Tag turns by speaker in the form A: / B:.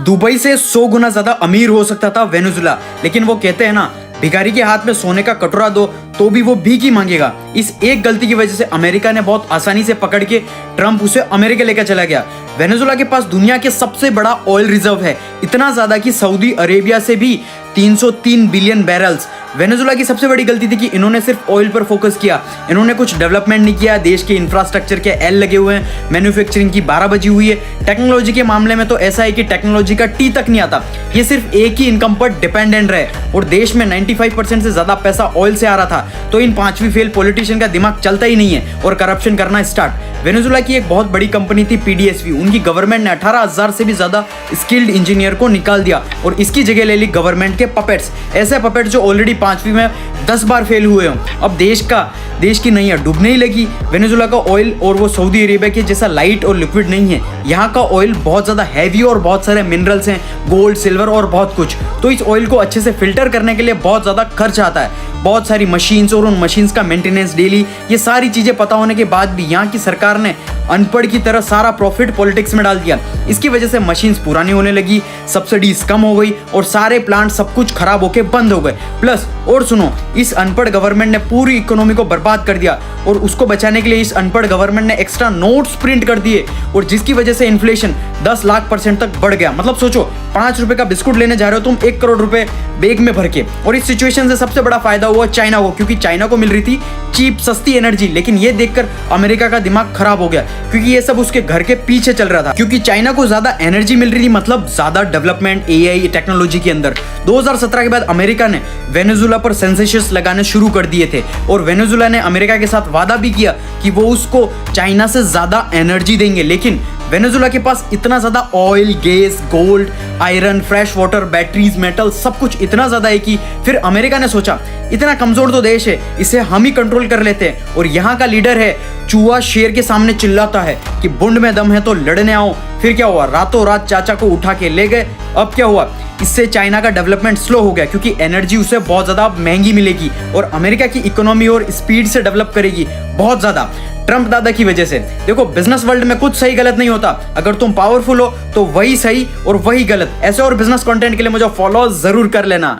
A: Dubai से 100 गुना ज्यादा अमीर हो सकता था वेनेजुला, लेकिन वो कहते हैं ना, भिखारी के हाथ में सोने का कटोरा दो तो भी वो भीख ही मांगेगा। इस एक गलती की वजह से अमेरिका ने बहुत आसानी से पकड़ के ट्रंप उसे अमेरिका लेकर चला गया। वेनेजुला के पास दुनिया के सबसे बड़ा ऑयल रिजर्व है, इतना ज्यादा कि सऊदी अरेबिया से भी 303 बिलियन बैरल्स। वेनेजुला की सबसे बड़ी गलती थी कि इन्होंने सिर्फ ऑयल पर फोकस किया, इन्होंने कुछ डेवलपमेंट नहीं किया। देश के इंफ्रास्ट्रक्चर के एल लगे हुए हैं, मैन्युफैक्चरिंग की 12 बजी हुई है। टेक्नोलॉजी के मामले में तो ऐसा है कि टेक्नोलॉजी का टी तक नहीं आता, ये सिर्फ एक ही इनकम पर डिपेंडेंट रहे और देश में 95% से ज्यादा पैसा ऑयल से आ रहा था। तो इन पांचवी फेल पॉलिटिशियन का दिमाग चलता ही नहीं है और करप्शन करना स्टार्ट। वेनेजुला की एक बहुत बड़ी कंपनी थी पीडीएसवी, उनकी गवर्नमेंट ने 18,000 से भी ज्यादा स्किल्ड इंजीनियर को निकाल दिया और इसकी जगह ले ली गवर्नमेंट के पपेट्स, ऐसे पपेट्स जो ऑलरेडी 5वीं में 10 बार फेल हुए हों। अब देश की नैया डूबने ही लगी। वेनेजुला का ऑयल और वो सऊदी अरेबिया के जैसा लाइट और लिक्विड नहीं है, यहाँ का ऑयल बहुत ज्यादा हैवी और बहुत सारे मिनरल्स हैं, गोल्ड, सिल्वर और बहुत कुछ। तो इस ऑयल को अच्छे से फिल्टर करने के लिए बहुत ज्यादा खर्च आता है, बहुत सारी मशीन्स और उन मशीन्स का मेंटेनेंस डेली, ये सारी चीजें पता होने के बाद भी यहाँ की सरकार ने अनपढ़ की तरह सारा प्रॉफिट पॉलिटिक्स में डाल दिया। इसकी वजह से मशीन्स पुरानी होने लगी, सब्सिडीज कम हो गई और सारे प्लांट सब कुछ खराब होके बंद हो गए। प्लस और सुनो, इस अनपढ़ गवर्नमेंट ने पूरी इकोनॉमी को बर्बाद कर दिया और उसको बचाने के लिए इस अनपढ़ गवर्नमेंट ने एक्स्ट्रा नोट्स प्रिंट कर दिए और जिसकी वजह से इन्फ्लेशन 10 लाख % तक बढ़ गया। मतलब सोचो, 5 रुपए का बिस्कुट लेने जा रहे हो तुम 1 करोड़ रुपए बैग में भर के। और इस सिचुएशन से सबसे बड़ा फायदा हुआ चाइना को, क्योंकि चाइना को मिल रही थी चीप सस्ती एनर्जी। लेकिन ये देखकर अमेरिका का दिमाग खराब हो गया, क्योंकि ये सब उसके घर के पीछे चल रहा था। क्योंकि चाइना को ज्यादा एनर्जी मिल रही थी, मतलब ज्यादा डेवलपमेंट एआई टेक्नोलॉजी के अंदर। 2017 के बाद अमेरिका ने वेनेजुला पर सेंसेशंस लगाने शुरू कर दिए थे और वेनेजुला ने अमेरिका के साथ वादा भी किया कि वो उसको चाइना से ज्यादा एनर्जी देंगे। लेकिन वेनेजुला के पास इतना ज्यादा oil, gas, gold, iron, fresh water, batteries, metal, सब कुछ इतना ज्यादा है कि फिर अमेरिका ने सोचा इतना कमजोर तो देश है, इसे हम ही कंट्रोल कर लेते हैं। और यहाँ का लीडर है चूहा शेर के सामने चिल्लाता है कि बुंड में दम है तो लड़ने आओ। फिर क्या हुआ, रातों रात चाचा को उठा के ले गए। अब क्या हुआ, इससे चाइना का डेवलपमेंट स्लो हो गया, क्योंकि एनर्जी उसे बहुत ज्यादा महंगी मिलेगी और अमेरिका की इकोनॉमी और स्पीड से डेवलप करेगी बहुत ज्यादा ट्रंप दादा की वजह से। देखो, बिजनेस वर्ल्ड में कुछ सही गलत नहीं होता, अगर तुम पावरफुल हो तो वही सही और वही गलत। ऐसे और बिजनेस कंटेंट के लिए मुझे फॉलो जरूर कर लेना।